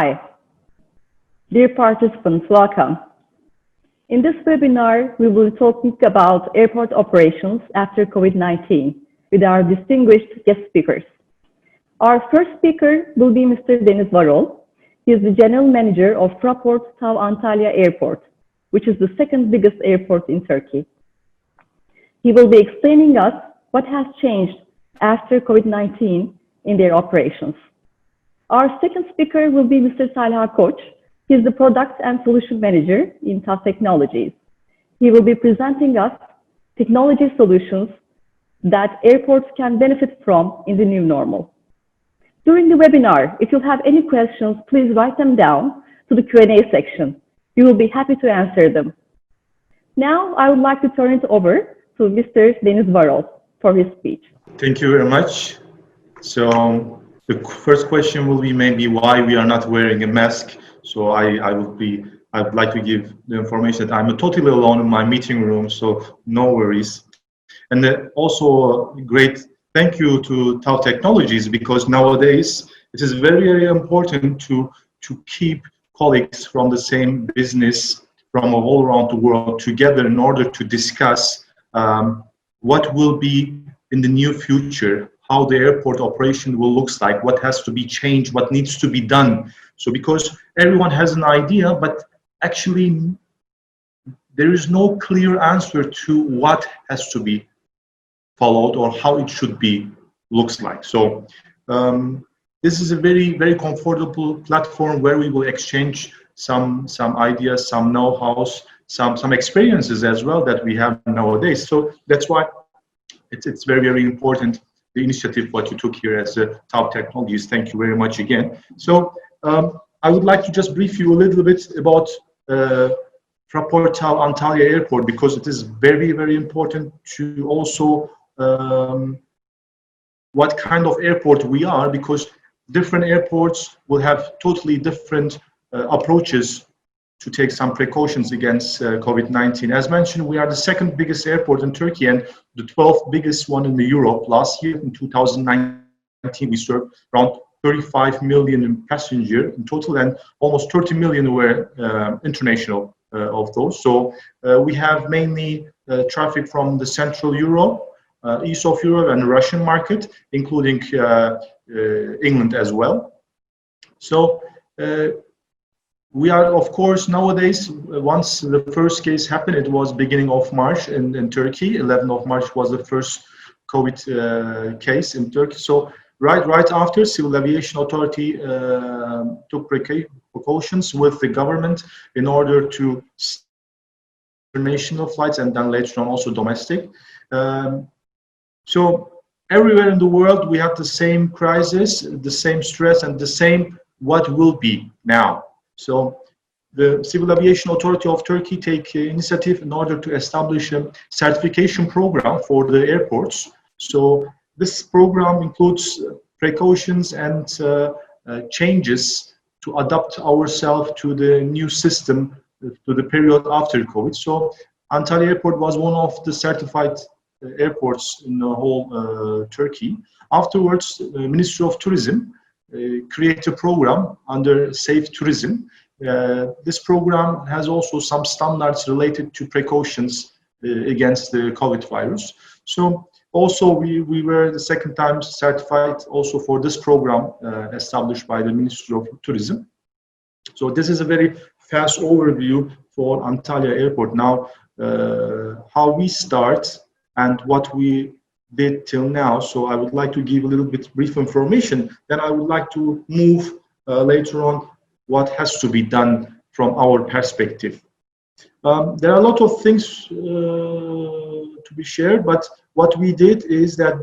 Hi, dear participants, welcome. In this webinar, we will be talking about airport operations after COVID-19 with our distinguished guest speakers. Our first speaker will be Mr. Deniz Varol. He is the General Manager of Fraport TAV Antalya Airport, which is the second biggest airport in Turkey. He will be explaining us what has changed after COVID-19 in their operations. Our second speaker will be Mr. Talha. He is the Product and Solution Manager in TAV Technologies. He will be presenting us technology solutions that airports can benefit from in the new normal. During the webinar, if you have any questions, please write them down to the Q&A section. We will be happy to answer them. Now, I would like to turn it over to Mr. Deniz Varol for his speech. Thank you very much. So the first question will be maybe why we are not wearing a mask. So I would like to give the information that I'm totally alone in my meeting room, so no worries. And also great thank you to TAV Technologies, because nowadays it is very, very important to keep colleagues from the same business from all around the world together in order to discuss what will be in the near future, how the airport operation will look like, what has to be changed, what needs to be done. So because everyone has an idea, but actually there is no clear answer to what has to be followed or how it should be looks like. So this is a very, very comfortable platform where we will exchange some ideas, some know-hows, some experiences as well that we have nowadays. So that's why it's very, very important, the initiative what you took here as TAV Technologies. Thank you very much again. So I would like to just brief you a little bit about Fraport TAV Antalya Airport, because it is very, very important to also what kind of airport we are, because different airports will have totally different approaches to take some precautions against COVID-19. As mentioned, we are the second biggest airport in Turkey and the 12th biggest one in Europe. Last year, in 2019, we served around 35 million passengers in total, and almost 30 million were international of those. So we have mainly traffic from the Central Europe, East of Europe and Russian market, including England as well. So we are, of course, nowadays, once the first case happened, it was beginning of March in Turkey. 11th of March was the first COVID case in Turkey. So right after, Civil Aviation Authority took precautions with the government in order to international flights and then later on also domestic. So everywhere in the world, we have the same crisis, the same stress, and the same what will be now. So the Civil Aviation Authority of Turkey take initiative in order to establish a certification program for the airports. So this program includes precautions and changes to adapt ourselves to the new system, to the period after COVID. So Antalya Airport was one of the certified airports in the whole Turkey. Afterwards, the Ministry of Tourism create a program under Safe Tourism. This program has also some standards related to precautions against the COVID virus. So also we were the second time certified also for this program established by the Ministry of Tourism. So this is a very fast overview for Antalya Airport. Now, how we start and what we did till now. So I would like to give a little bit brief information. Then I would like to move later on what has to be done from our perspective. There are a lot of things to be shared, but what we did is that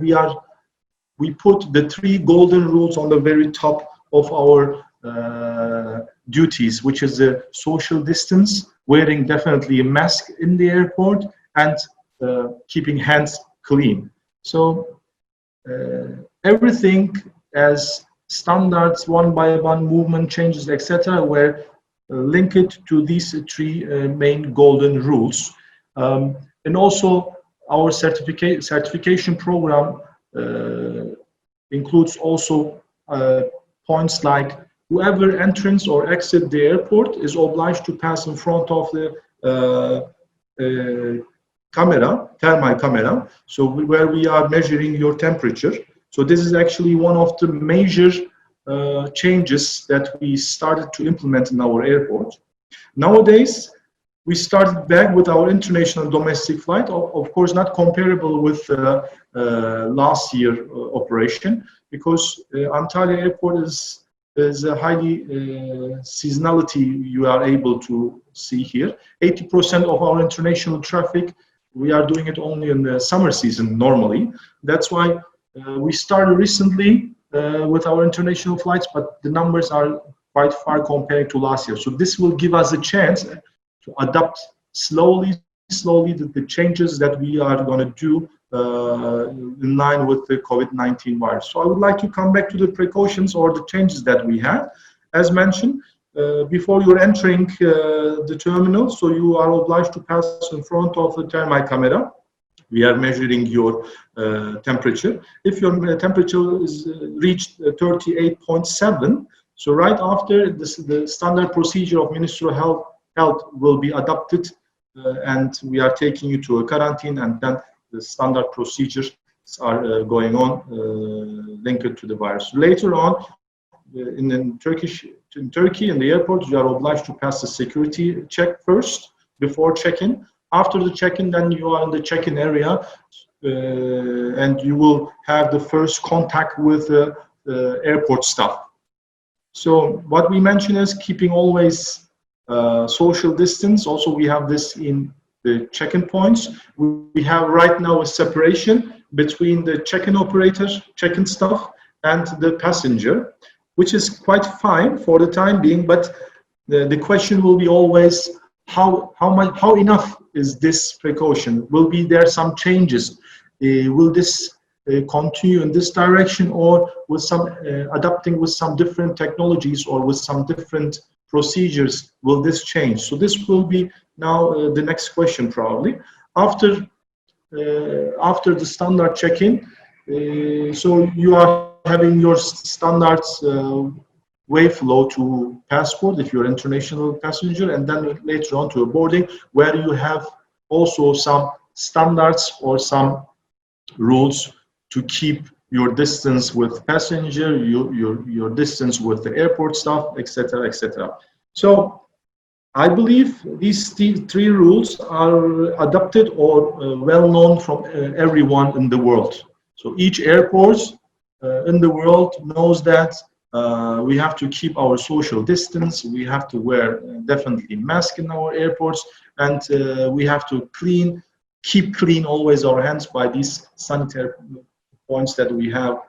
we put the 3 golden rules on the very top of our duties, which is the social distance, wearing definitely a mask in the airport, and keeping hands clean. So everything as standards, one by one movement changes, etc., were linked to these 3 main golden rules. And also our certification program includes also points like whoever enters or exit the airport is obliged to pass in front of the thermal camera, so where we are measuring your temperature. So this is actually one of the major changes that we started to implement in our airport. Nowadays, we started back with our international and domestic flight, of course not comparable with last year operation, because Antalya Airport is a highly seasonality you are able to see here. 80% of our international traffic, we are doing it only in the summer season normally. That's why we started recently with our international flights, but the numbers are quite far compared to last year. So this will give us a chance to adapt slowly the changes that we are going to do in line with the COVID-19 virus. So I would like to come back to the precautions or the changes that we have. As mentioned, before you're entering the terminal, so you are obliged to pass in front of the thermal camera. We are measuring your temperature. If your temperature is reached 38.7, so right after this, the standard procedure of Ministry of Health will be adopted, and we are taking you to a quarantine, and then the standard procedures are going on linked to the virus. Later on, in Turkey, in the airport, you are obliged to pass the security check first before check-in. After the check-in, then you are in the check-in area, and you will have the first contact with the airport staff. So what we mention is keeping always social distance. Also, we have this in the check-in points. We have right now a separation between the check-in operator, check-in staff, and the passenger, which is quite fine for the time being. But the question will be always how enough is this precaution? Will be there some changes? Will this continue in this direction, or with some adapting with some different technologies or with some different procedures, will this change? So this will be now the next question probably. After the standard check-in, so you are having your standard way flow to passport if you're an international passenger, and then later on to a boarding, where you have also some standards or some rules to keep your distance with passenger, your distance with the airport staff, etc., etc. So I believe these three rules are adopted or well known from everyone in the world. So each airport in the world knows that we have to keep our social distance, we have to wear definitely mask in our airports, and we have to keep clean always our hands by these sanitary points that we have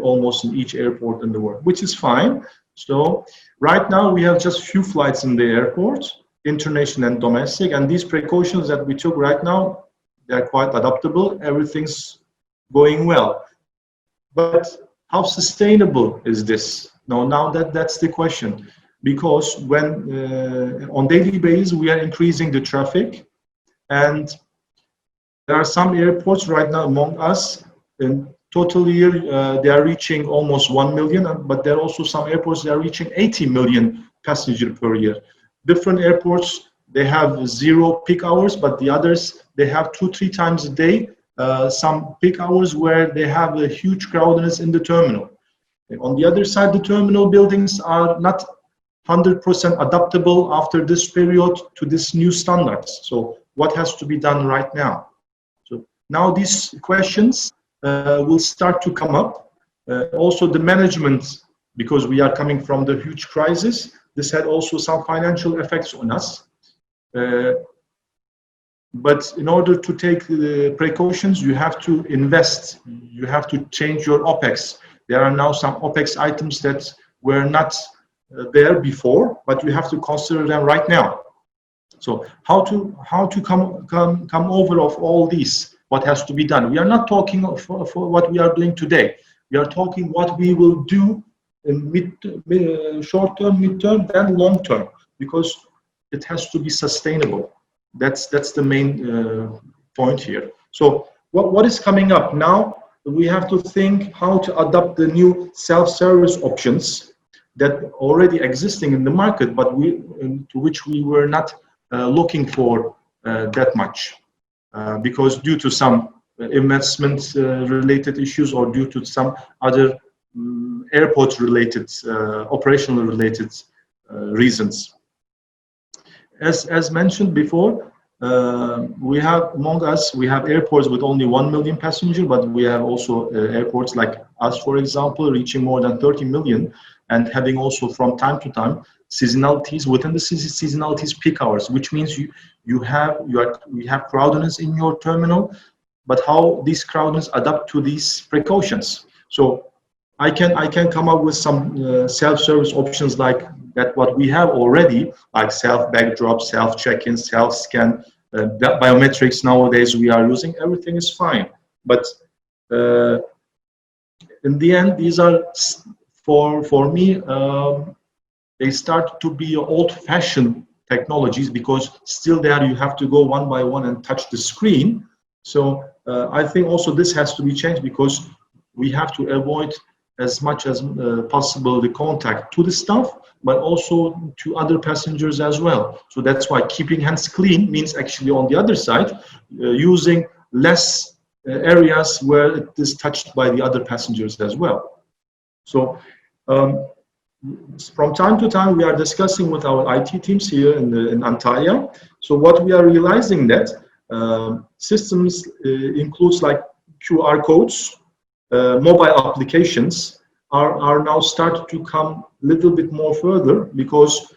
almost in each airport in the world, which is fine. So right now we have just few flights in the airport, international and domestic, and these precautions that we took right now, they're quite adaptable. Everything's going well. But how sustainable is this? Now that's the question, because when on daily basis we are increasing the traffic, and there are some airports right now among us in total year they are reaching almost 1 million, but there are also some airports that are reaching 80 million passengers per year. Different airports, they have 0 peak hours, but the others, they have 2-3 times a day some peak hours where they have a huge crowdedness in the terminal. On the other side, the terminal buildings are not 100% adaptable after this period to this new standards. So what has to be done right now? So now these questions will start to come up. Also the management, because we are coming from the huge crisis, this had also some financial effects on us. But in order to take the precautions, you have to invest, you have to change your OPEX. There are now some OPEX items that were not there before, but you have to consider them right now. So how to come over of all these, what has to be done? We are not talking for what we are doing today. We are talking what we will do in short term, mid term, then long term, because it has to be sustainable. That's the main point here. So what is coming up now? We have to think how to adopt the new self-service options that already existing in the market, but to which we were not looking for that much, because due to some investment related issues or due to some other airport related, operational related reasons. As mentioned before, we have among us, we have airports with only 1 million passengers, but we have also airports like us, for example, reaching more than 30 million and having also from time to time seasonalities within the seasonalities peak hours, which means we have crowdedness in your terminal, but how these crowdedness adapt to these precautions. So I can come up with some self-service options like that what we have already, like self-bag drop, self-check-in, self-scan, biometrics nowadays we are using, everything is fine. But in the end, these are, for me, they start to be old-fashioned technologies, because still there you have to go one by one and touch the screen. So I think also this has to be changed, because we have to avoid as much as possible the contact to the staff, but also to other passengers as well. So that's why keeping hands clean means actually on the other side, using less areas where it is touched by the other passengers as well. So from time to time, we are discussing with our IT teams here in Antalya. So what we are realizing that systems includes like QR codes, mobile applications are now starting to come a little bit more further, because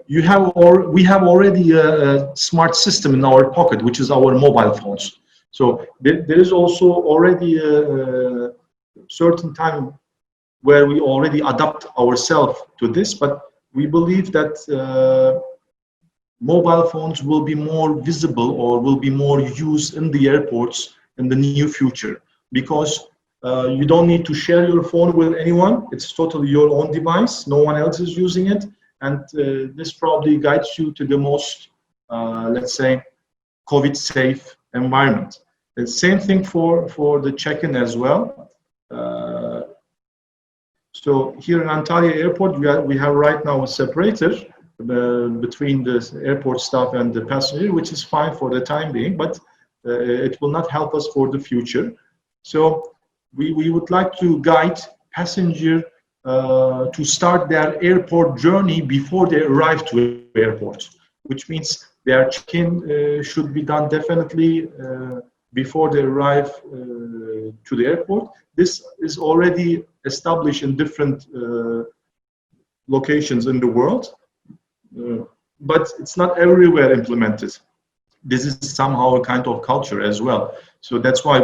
we have already a smart system in our pocket, which is our mobile phones. So there is also already a certain time where we already adapt ourselves to this, but we believe that mobile phones will be more visible or will be more used in the airports in the near future, because you don't need to share your phone with anyone. It's totally your own device. No one else is using it. And this probably guides you to the most, let's say, COVID-safe environment. The same thing for the check-in as well. So here in Antalya Airport, we have right now a separator between the airport staff and the passenger, which is fine for the time being, but it will not help us for the future. So we would like to guide passenger to start their airport journey before they arrive to airport, which means their check-in should be done definitely before they arrive to the airport. This is already established in different locations in the world, but it's not everywhere implemented. This is somehow a kind of culture as well. So that's why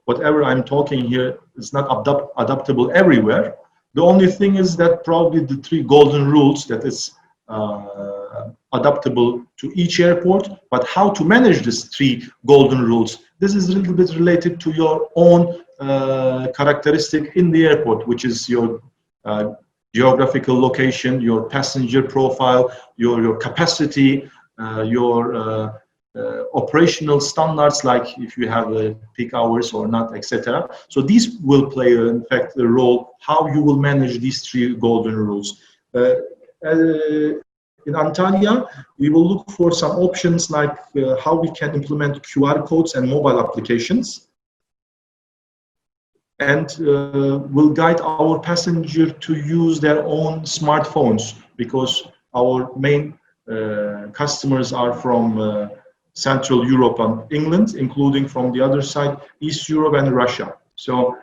whatever I'm talking here is not adaptable everywhere. The only thing is that probably the 3 golden rules that is adaptable to each airport, but how to manage these 3 golden rules, this is a little bit related to your own characteristic in the airport, which is your geographical location, your passenger profile, your capacity, your operational standards, like if you have peak hours or not, etc. So these will play, in fact, a role how you will manage these 3 golden rules. In Antalya, we will look for some options like how we can implement QR codes and mobile applications, and will guide our passenger to use their own smartphones, because our main customers are from Central Europe and England, including from the other side, East Europe and Russia. So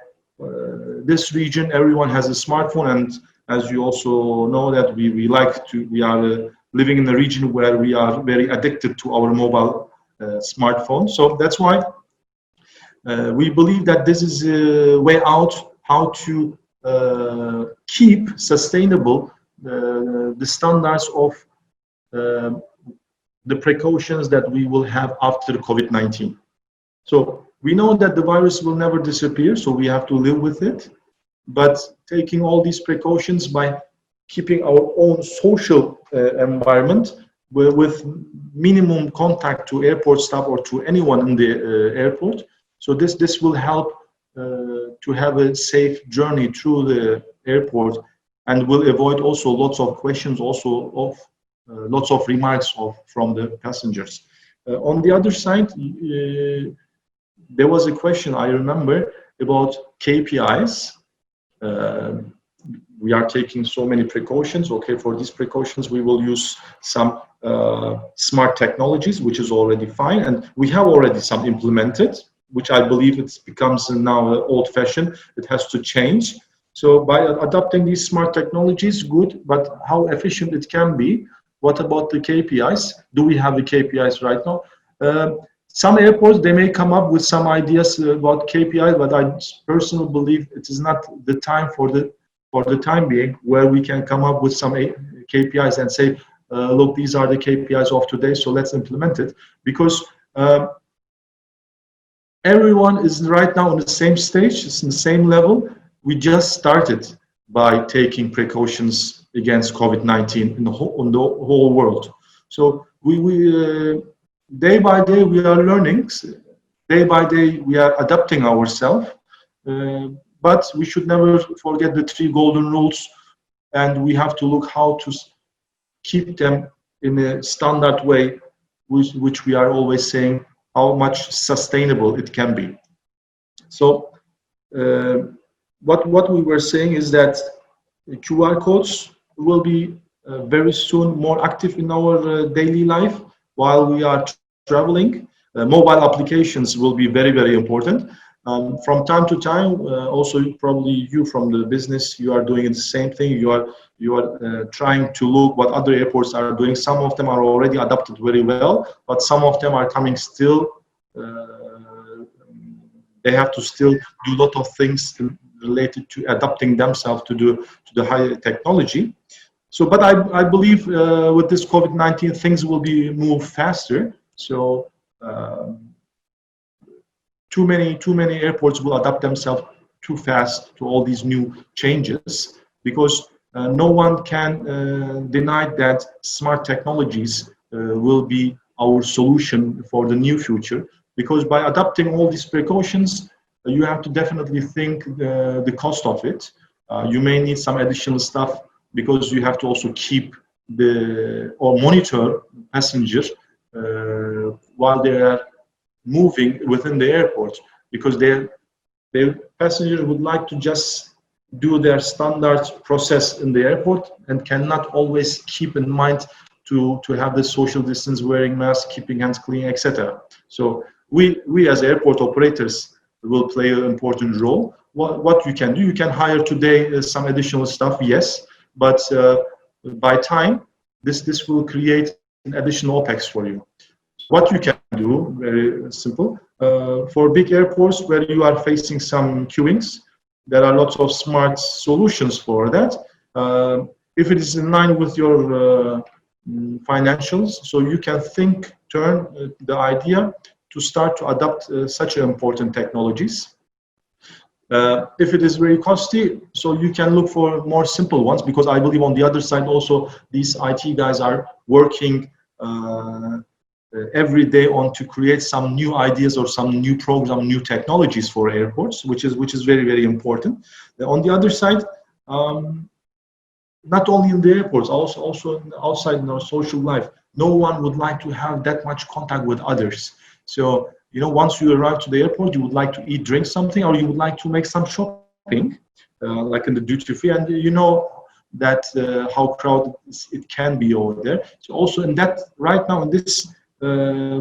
this region, everyone has a smartphone, and as you also know that we are living in a region where we are very addicted to our mobile smartphone. So that's why we believe that this is a way out how to keep sustainable the standards of the precautions that we will have after COVID-19. So we know that the virus will never disappear, so we have to live with it. But taking all these precautions by keeping our own social environment with minimum contact to airport staff or to anyone in the airport. So this will help to have a safe journey through the airport and will avoid also lots of questions, also of lots of remarks from the passengers. On the other side, there was a question I remember about KPIs. We are taking so many precautions. Okay, for these precautions, we will use some smart technologies, which is already fine, and we have already some implemented, which I believe it becomes now old-fashioned. It has to change. So by adopting these smart technologies, good, but how efficient it can be? What about the KPIs? Do we have the KPIs right now? Some airports, they may come up with some ideas about KPIs, but I personally believe it is not the time for the time being where we can come up with some KPIs and say, look, these are the KPIs of today, so let's implement it. Because everyone is right now on the same stage, it's in the same level. We just started by taking precautions against COVID-19 in the whole world. So we day by day we are learning, day by day we are adapting ourselves, but we should never forget the 3 golden rules, and we have to look how to keep them in a standard way, which we are always saying how much sustainable it can be. So what we were saying is that QR codes will be very soon more active in our daily life while we are traveling. Mobile applications will be very, very important. From time to time, also probably you from the business, you are doing the same thing. You are trying to look what other airports are doing. Some of them are already adapted very well, but some of them are coming still. They have to still do a lot of things related to adapting themselves to the high technology. So, but I believe with this COVID-19, things will be move faster. So too many airports will adapt themselves too fast to all these new changes, because no one can deny that smart technologies will be our solution for the new future. Because by adopting all these precautions, you have to definitely think the cost of it. You may need some additional stuff because you have to also keep or monitor passengers while they are moving within the airport, because their passengers would like to just do their standard process in the airport and cannot always keep in mind to have the social distance, wearing masks, keeping hands clean, etc. So we as airport operators will play an important role. What you can do, you can hire today some additional staff, yes, but by time this will create an additional OPEX for you. What you can do, very simple, for big airports where you are facing some queuings, there are lots of smart solutions for that. If it is in line with your financials, so you can turn the idea to start to adopt such important technologies. If it is very costly, so you can look for more simple ones, because I believe on the other side also these IT guys are working every day on to create some new ideas or some new program, new technologies for airports, which is very, very important. On the other side, not only in the airports, also outside in our social life, no one would like to have that much contact with others. So, once you arrive to the airport, you would like to eat, drink something, or you would like to make some shopping, like in the duty free, and that how crowded it can be over there. So also in that, right now in this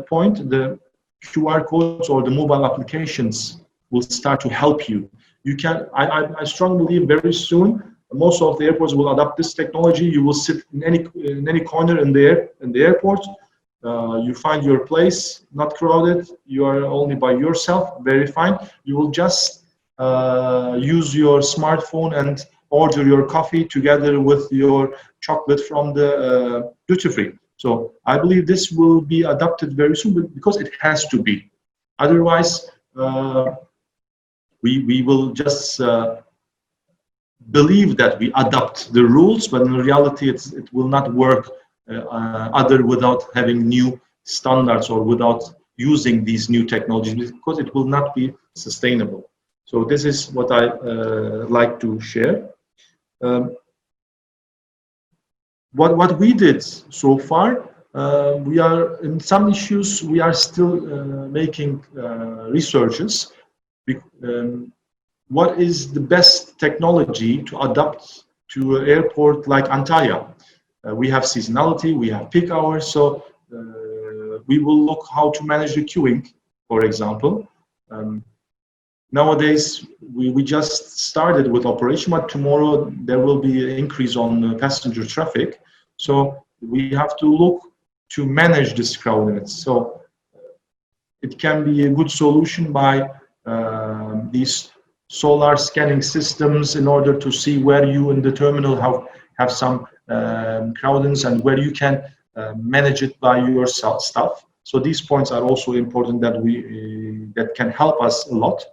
point, the QR codes or the mobile applications will start to help you. I strongly believe very soon most of the airports will adopt this technology. You will sit in any corner in the airport. You find your place, not crowded. You are only by yourself, very fine. You will just use your smartphone and order your coffee together with your chocolate from the duty free. So I believe this will be adopted very soon, because it has to be. Otherwise, we will just believe that we adopt the rules, but in reality it will not work without having new standards or without using these new technologies, because it will not be sustainable. So this is what I like to share. what we did so far, we are in some issues we are still making researches. What is the best technology to adapt to an airport like Antalya? We have seasonality, we have peak hours, so we will look how to manage the queuing, for example. Nowadays, we just started with operation, but tomorrow there will be an increase on passenger traffic. So we have to look to manage this crowd limits. So it can be a good solution by these solar scanning systems in order to see where you in the terminal have some crowdings and where you can manage it by your staff. So these points are also important that that can help us a lot.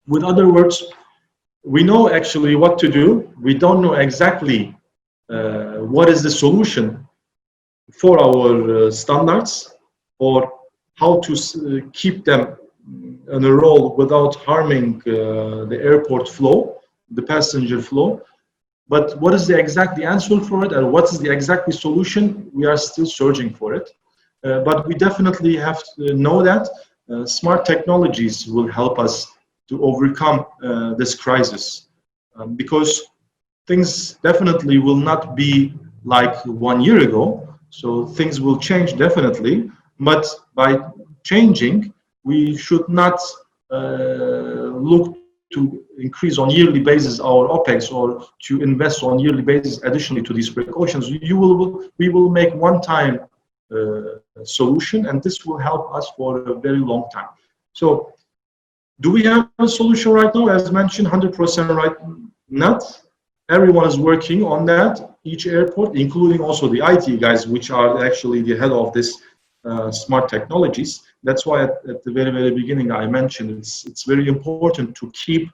With other words, we know actually what to do. We don't know exactly what is the solution for our standards or how to keep them in a roll without harming the airport flow, the passenger flow. But what is the exact answer for it, and what is the exact solution? We are still searching for it. But we definitely have to know that smart technologies will help us to overcome this crisis, because things definitely will not be like 1 year ago. So things will change definitely, but by changing, we should not look to increase on yearly basis our OPEX or to invest on yearly basis additionally to these precautions. We will make one-time solution, and this will help us for a very long time. So do we have a solution right now? As mentioned, 100% right, not. Everyone is working on that, each airport, including also the IT guys, which are actually the head of this smart technologies. That's why at the very, very beginning I mentioned it's very important to keep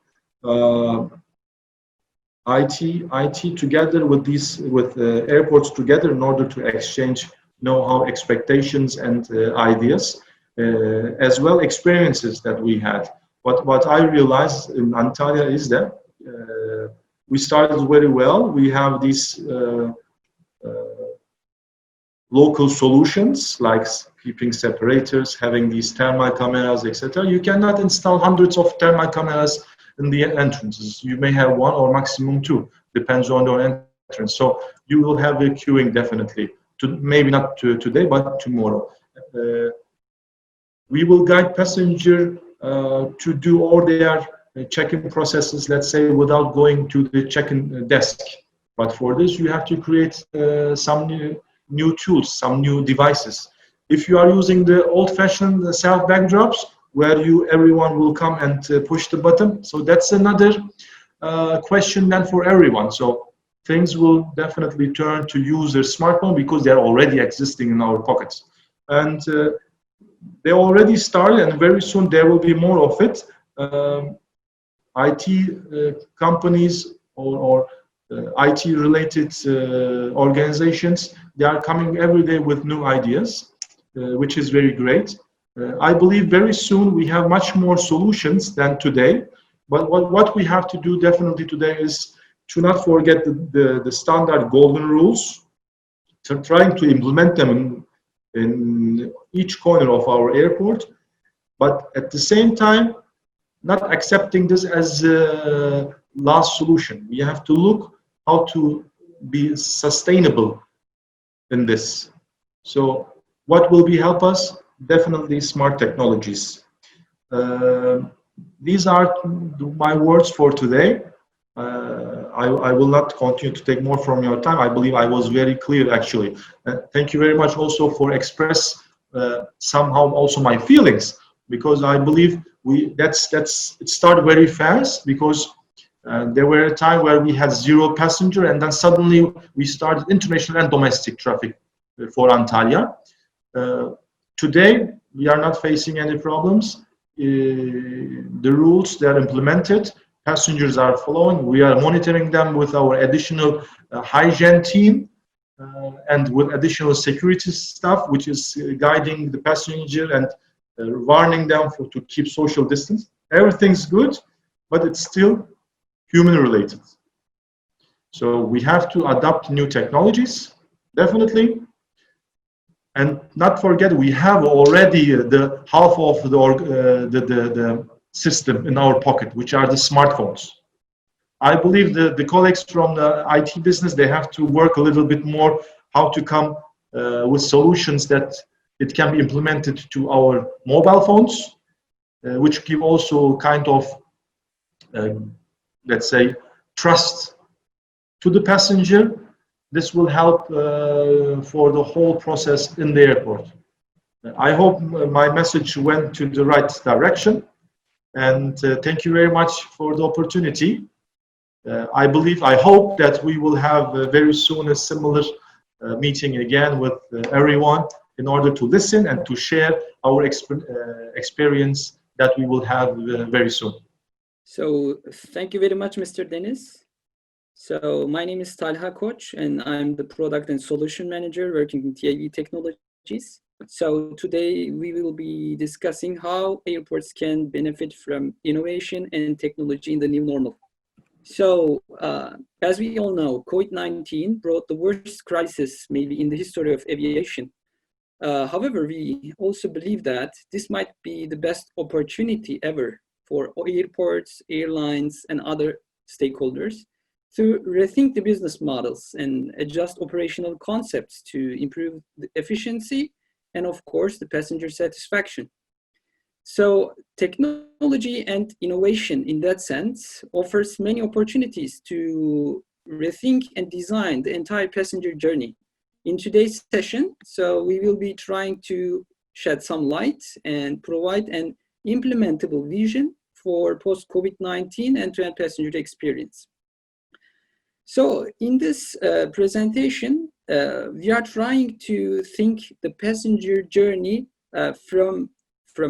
IT together with airports together in order to exchange know-how, expectations, and ideas, as well experiences that we had. What I realized in Antalya is that we started very well. We have these local solutions like keeping separators, having these thermal cameras, etc. You cannot install hundreds of thermal cameras in the entrances. You may have one or maximum two, depends on your entrance. So you will have a queuing definitely. Maybe not today, but tomorrow. We will guide passenger to do all their check-in processes, let's say, without going to the check-in desk. But for this, you have to create some new tools, some new devices. If you are using the old-fashioned self backdrops, where everyone will come and push the button, so that's another question then for everyone. So things will definitely turn to use their smartphone because they're already existing in our pockets. And they already started, and very soon there will be more of it. IT companies or IT-related organizations, they are coming every day with new ideas, which is very great. I believe very soon we have much more solutions than today. But what we have to do definitely today is to not forget the standard golden rules, trying to implement them in each corner of our airport, but at the same time, not accepting this as a last solution. We have to look how to be sustainable in this. So what will help us? Definitely smart technologies. These are my words for today. I will not continue to take more from your time. I believe I was very clear, actually. Thank you very much also for express somehow also my feelings, because I believe it started very fast, because there were a time where we had 0 passenger, and then suddenly we started international and domestic traffic for Antalya. Today we are not facing any problems. The rules, they are implemented. Passengers are following. We are monitoring them with our additional hygiene team and with additional security staff, which is guiding the passenger and warning them to keep social distance. Everything's good, but it's still human related. So we have to adopt new technologies. Definitely. And not forget, we have already the half of the system in our pocket, which are the smartphones. I believe the colleagues from the IT business, they have to work a little bit more how to come with solutions that it can be implemented to our mobile phones, which give also kind of, let's say, trust to the passenger. This will help for the whole process in the airport. I hope my message went to the right direction, and thank you very much for the opportunity. I hope that we will have very soon a similar meeting again with everyone in order to listen and to share our experience that we will have very soon. So thank you very much, Mr. Deniz. So my name is Talha Koç, and I'm the product and solution manager working in TAV Technologies. So today we will be discussing how airports can benefit from innovation and technology in the new normal. So as we all know, COVID-19 brought the worst crisis maybe in the history of aviation. However, we also believe that this might be the best opportunity ever for airports, airlines, and other stakeholders to rethink the business models and adjust operational concepts to improve the efficiency and, of course, the passenger satisfaction. So technology and innovation in that sense offers many opportunities to rethink and design the entire passenger journey. In today's session, so we will be trying to shed some light and provide an implementable vision for post-COVID-19 end-to-end passenger experience. So in this presentation, we are trying to think the passenger journey from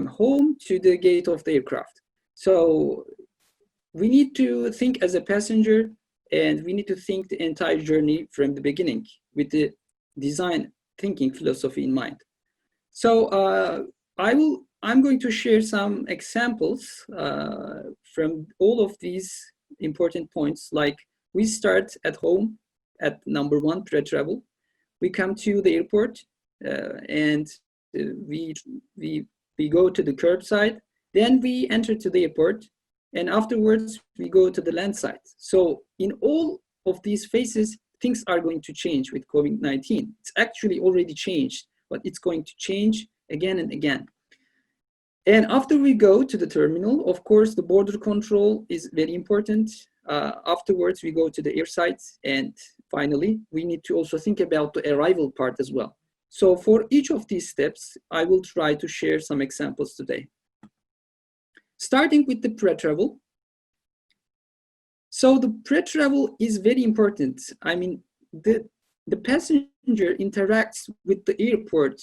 home to the gate of the aircraft. So we need to think as a passenger, and we need to think the entire journey from the beginning with the design thinking philosophy in mind. So I'm going to share some examples from all of these important points. Like, we start at home at number one, pre-travel. We come to the airport and we go to the curbside. Then we enter to the airport, and afterwards we go to the land side. So in all of these phases, things are going to change with COVID-19. It's actually already changed, but it's going to change again and again. And after we go to the terminal, of course, the border control is very important. Afterwards, we go to the airside, and finally, we need to also think about the arrival part as well. So for each of these steps, I will try to share some examples today. Starting with the pre-travel. So the pre-travel is very important. I mean, the passenger interacts with the airport.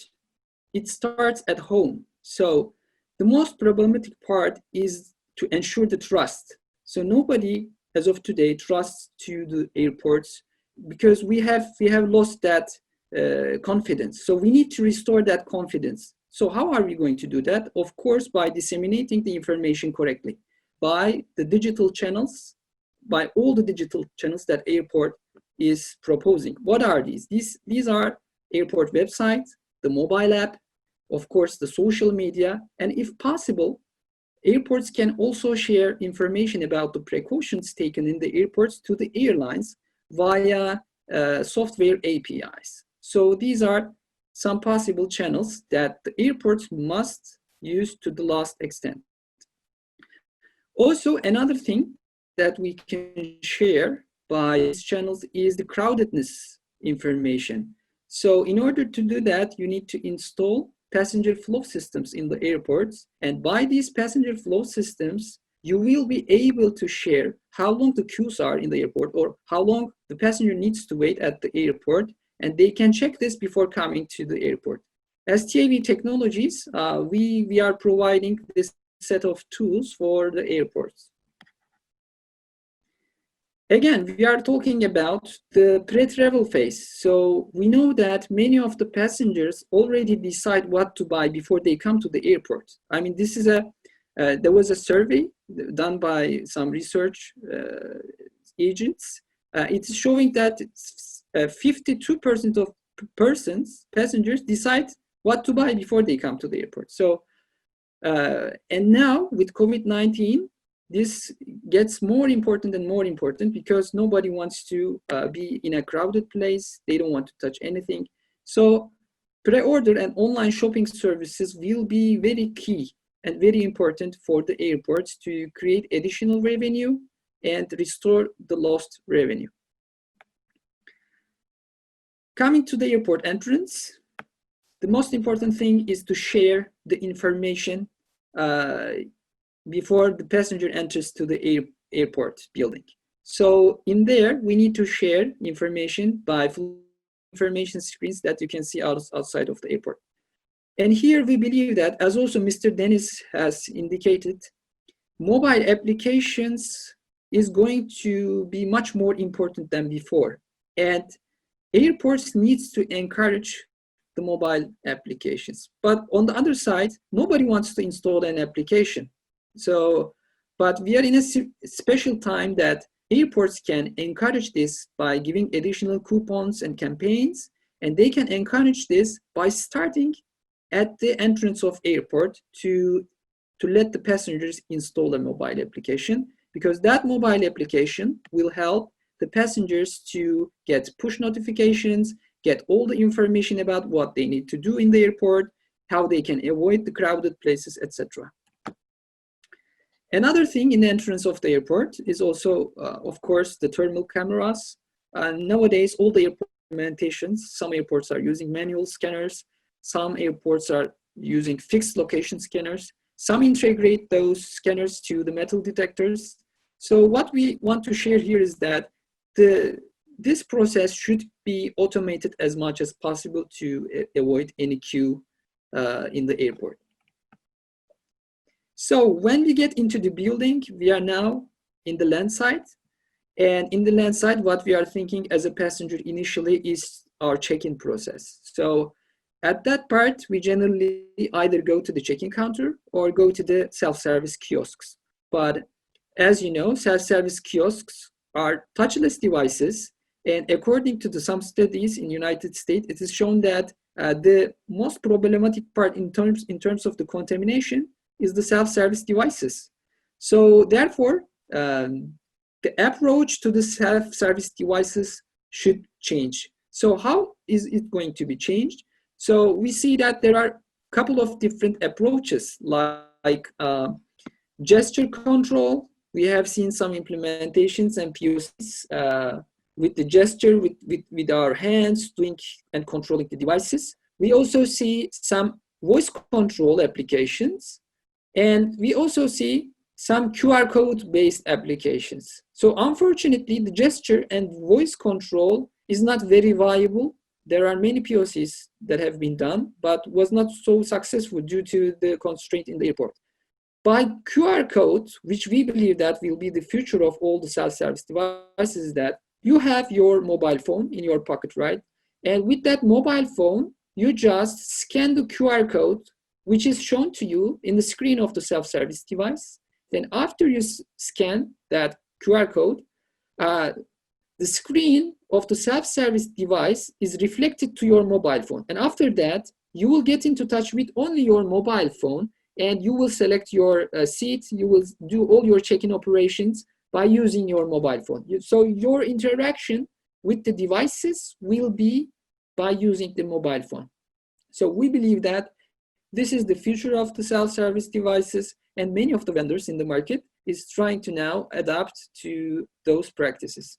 It starts at home. So the most problematic part is to ensure the trust. So nobody, as of today, trusts to the airports because we have lost that confidence. So we need to restore that confidence. So how are we going to do that? Of course, by disseminating the information correctly, by the digital channels, by all the digital channels that airport is proposing. What are these? These are airport websites, the mobile app, of course, the social media, and if possible, airports can also share information about the precautions taken in the airports to the airlines via software APIs. So these are some possible channels that the airports must use to the last extent. Also, another thing that we can share by these channels is the crowdedness information. So in order to do that, you need to install passenger flow systems in the airports. And by these passenger flow systems, you will be able to share how long the queues are in the airport or how long the passenger needs to wait at the airport. And they can check this before coming to the airport. As TAV Technologies, we are providing this set of tools for the airports. Again, we are talking about the pre-travel phase. So we know that many of the passengers already decide what to buy before they come to the airport. I mean, this is there was a survey done by some research agents. It's showing that 52% of passengers decide what to buy before they come to the airport. So, and now with COVID-19, this gets more important and more important because nobody wants to be in a crowded place. They don't want to touch anything. So pre-order and online shopping services will be very key and very important for the airports to create additional revenue and restore the lost revenue. Coming to the airport entrance, the most important thing is to share the information before the passenger enters to the airport building. So in there, we need to share information by information screens that you can see outside of the airport. And here we believe that, as also Mr. Deniz has indicated, mobile applications is going to be much more important than before. And airports needs to encourage the mobile applications. But on the other side, nobody wants to install an application. So, but we are in a special time that airports can encourage this by giving additional coupons and campaigns, and they can encourage this by starting at the entrance of airport to let the passengers install a mobile application, because that mobile application will help the passengers to get push notifications, get all the information about what they need to do in the airport, how they can avoid the crowded places, etc. Another thing in the entrance of the airport is also, of course, the thermal cameras. Nowadays, all the airport implementations, some airports are using manual scanners, some airports are using fixed location scanners, some integrate those scanners to the metal detectors. So what we want to share here is that this process should be automated as much as possible to avoid any queue in the airport. So when we get into the building, we are now in the land side. And in the land side, what we are thinking as a passenger initially is our check-in process. So at that part, we generally either go to the check-in counter or go to the self-service kiosks. But as you know, self-service kiosks are touchless devices. And according to some studies in the United States, it is shown that the most problematic part in terms of the contamination is the self-service devices. So therefore, the approach to the self-service devices should change. So how is it going to be changed? So we see that there are a couple of different approaches, like gesture control. We have seen some implementations and POCs with the gesture, with our hands doing and controlling the devices. We also see some voice control applications, and we also see some QR code based applications. So unfortunately, the gesture and voice control is not very viable. There are many POCs that have been done, but was not so successful due to the constraint in the airport. By QR code, which we believe that will be the future of all the self-service devices, is that you have your mobile phone in your pocket, right? And with that mobile phone, you just scan the QR code, which is shown to you in the screen of the self-service device. Then after you scan that QR code, the screen of the self-service device is reflected to your mobile phone. And after that, you will get into touch with only your mobile phone, and you will select your seat. You will do all your check-in operations by using your mobile phone. So your interaction with the devices will be by using the mobile phone. So we believe that this is the future of the self-service devices, and many of the vendors in the market is trying to now adapt to those practices.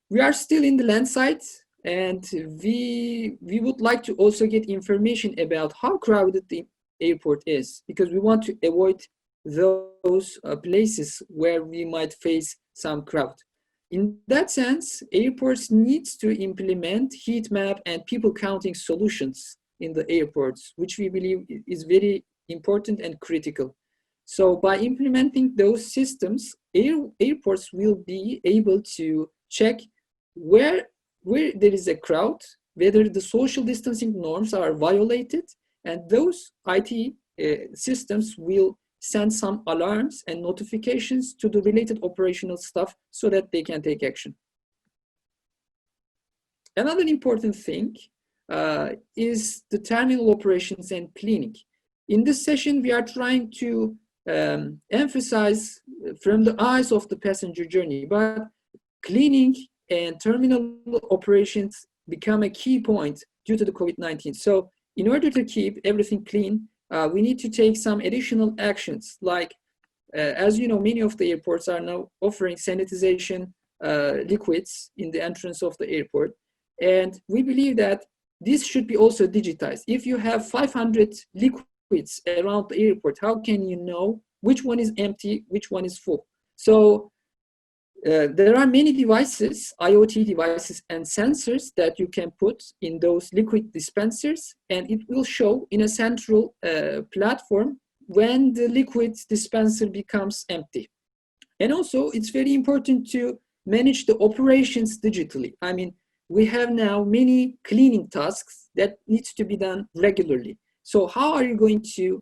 We are still in the land side, and we would like to also get information about how crowded the airport is, because we want to avoid those places where we might face some crowd. In that sense, airports need to implement heat map and people counting solutions in the airports, which we believe is very important and critical. So by implementing those systems, airports will be able to check where there is a crowd, whether the social distancing norms are violated, and those IT systems will send some alarms and notifications to the related operational staff so that they can take action. Another important thing is the terminal operations and cleaning. In this session, we are trying to emphasize from the eyes of the passenger journey, but cleaning and terminal operations become a key point due to the COVID-19. So in order to keep everything clean, we need to take some additional actions, like, as you know, many of the airports are now offering sanitization liquids in the entrance of the airport. And we believe that this should be also digitized. If you have 500 liquids around the airport, how can you know which one is empty, which one is full? So there are many devices, IoT devices and sensors that you can put in those liquid dispensers, and it will show in a central platform when the liquid dispenser becomes empty. And also, it's very important to manage the operations digitally. I mean, we have now many cleaning tasks that needs to be done regularly. So how are you going to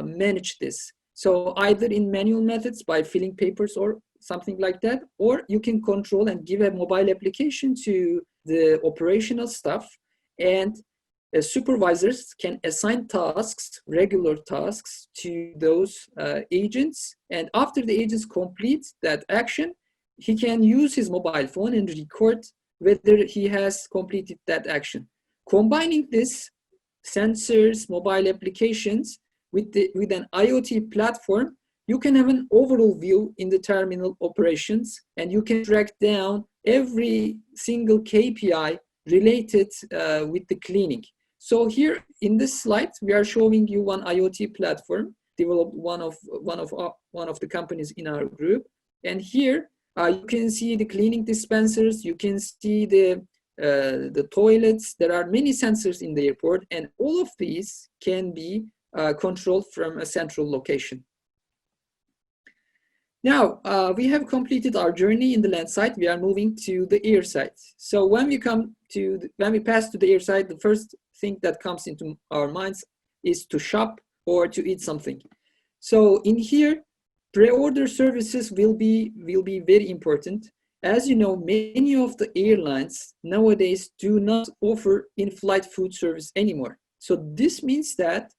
manage this? So either in manual methods by filling papers or something like that, or you can control and give a mobile application to the operational staff, and supervisors can assign tasks, regular tasks, to those agents. And after the agents complete that action, he can use his mobile phone and record whether he has completed that action. Combining this sensors, mobile applications with an IoT platform, you can have an overall view in the terminal operations, and you can track down every single KPI related with the cleaning. So here in this slide, we are showing you one IoT platform developed one of the companies in our group. And here you can see the cleaning dispensers, you can see the toilets. There are many sensors in the airport, and all of these can be controlled from a central location. Now, we have completed our journey in the land side. We are moving to the air side. So when we pass to the air side, the first thing that comes into our minds is to shop or to eat something. So in here, pre-order services will be very important. As you know, many of the airlines nowadays do not offer in-flight food service anymore. So this means that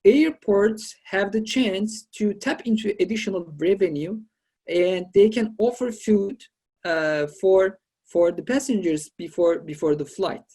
airports have the chance to tap into additional revenue, and they can offer food for the passengers before the flight.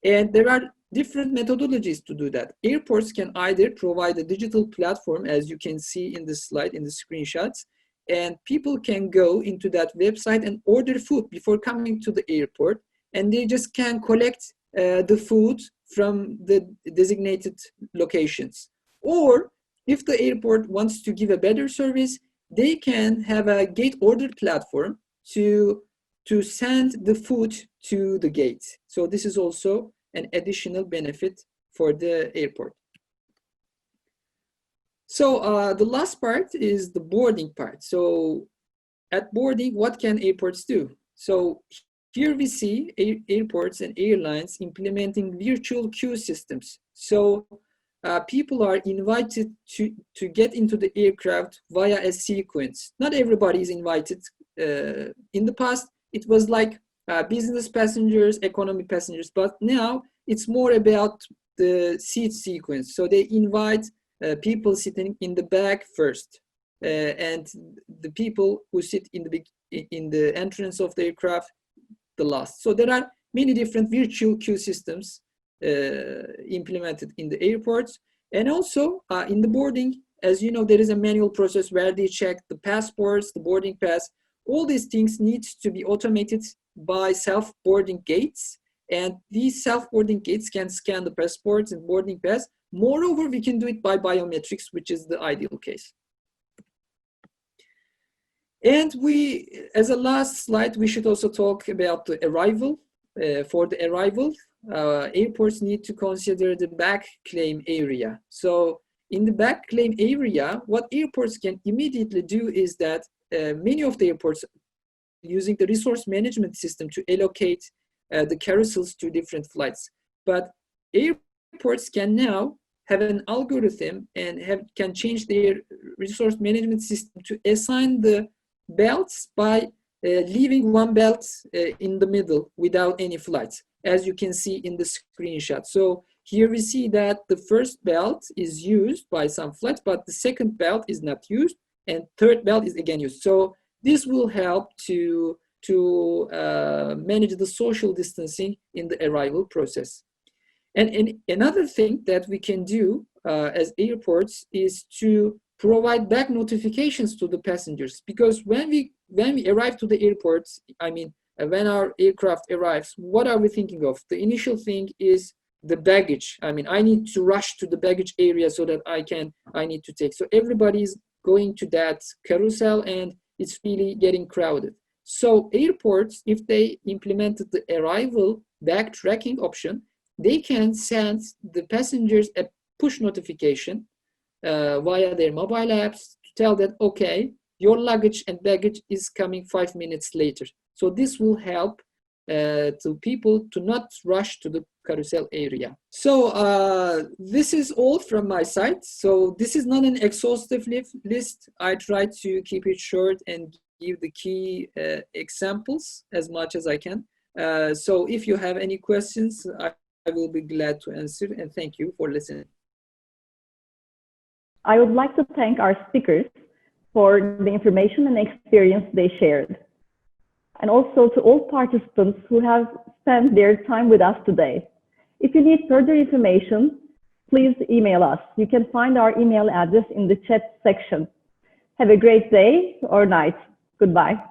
And there are different methodologies to do that. Airports can either provide a digital platform, as you can see in this slide, in the screenshots, and people can go into that website and order food before coming to the airport, and they just can collect the food from the designated locations. Or if the airport wants to give a better service, they can have a gate order platform to send the food to the gate. So this is also an additional benefit for the airport. So the last part is the boarding part. So at boarding, what can airports do? So here we see airports and airlines implementing virtual queue systems. So people are invited to get into the aircraft via a sequence. Not everybody is invited. In the past, it was like business passengers, economy passengers, but now it's more about the seat sequence. So they invite people sitting in the back first, and the people who sit in the entrance of the aircraft the last. So there are many different virtual queue systems implemented in the airports. And also in the boarding, as you know, there is a manual process where they check the passports, the boarding pass. All these things need to be automated by self-boarding gates, and these self-boarding gates can scan the passports and boarding pass. Moreover, we can do it by biometrics, which is the ideal case. And as a last slide, we should also talk about the arrival. For the arrival, airports need to consider the back claim area. So in the back claim area, what airports can immediately do is that many of the airports using the resource management system to allocate the carousels to different flights. But airports can now have an algorithm and can change their resource management system to assign the belts by leaving one belt in the middle without any flights. as you can see in the screenshot. So here we see that the first belt is used by some flights, but the second belt is not used, and third belt is again used. So this will help to manage the social distancing in the arrival process. And another thing that we can do as airports is to provide back notifications to the passengers, because when we arrive to the airports, I mean, when our aircraft arrives, what are we thinking of? The initial thing is the baggage. I mean, I need to rush to the baggage area so that I need to take. So everybody's going to that carousel and it's really getting crowded. So airports, if they implemented the arrival bag tracking option, they can send the passengers a push notification via their mobile apps to tell that, okay, your luggage and baggage is coming 5 minutes later. So this will help to people to not rush to the carousel area. So this is all from my side. So this is not an exhaustive list. I try to keep it short and give the key examples as much as I can. So if you have any questions, I will be glad to answer, and thank you for listening. I would like to thank our speakers for the information and experience they shared, and also to all participants who have spent their time with us today. If you need further information, please email us. You can find our email address in the chat section. Have a great day or night. Goodbye.